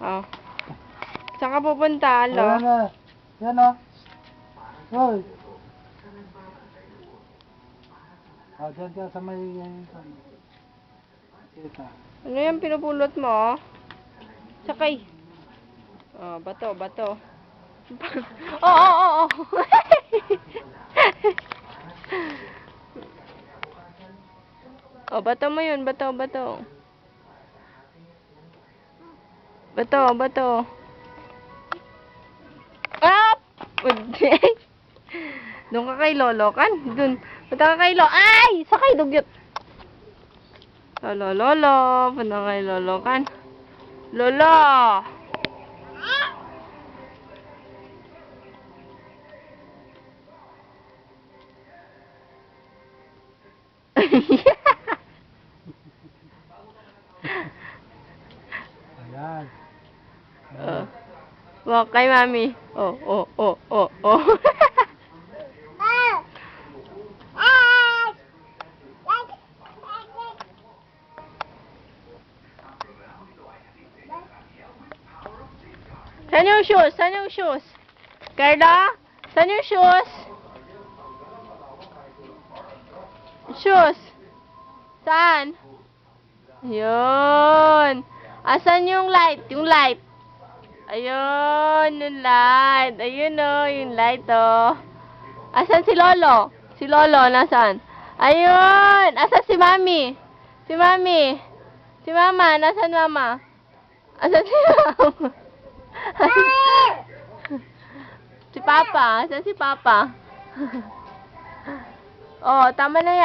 Oh. Saan ka pupunta, Alo? Ayan na. Yan o. Hoy. Dyan ka sa may... Kita. Ano yung pinupulot mo? Sakay. Oh, bato, bato. Oo. Oh, bato mo yun, bato. Bato. Ah! Doon ka kay Lolo kan? Doon. Punta ka kay Lolo. Ay! Sakay, dugyot. Lolo. Punta ka kay Lolo kan? Lolo! Ayan. Walk kay Mami. Oh. Saan yung shoes? Carla? Saan yung shoes? Shoes? Saan? Yun. Asan yung light? Ayun, yung light. Ayun o, yung light o. Asan si Lolo? Si Lolo, nasaan? Ayun! Asan si Mami? Si Mama, nasaan Mama? Asan si Mama? Si Papa, asan si Papa? Oh, tama na yan.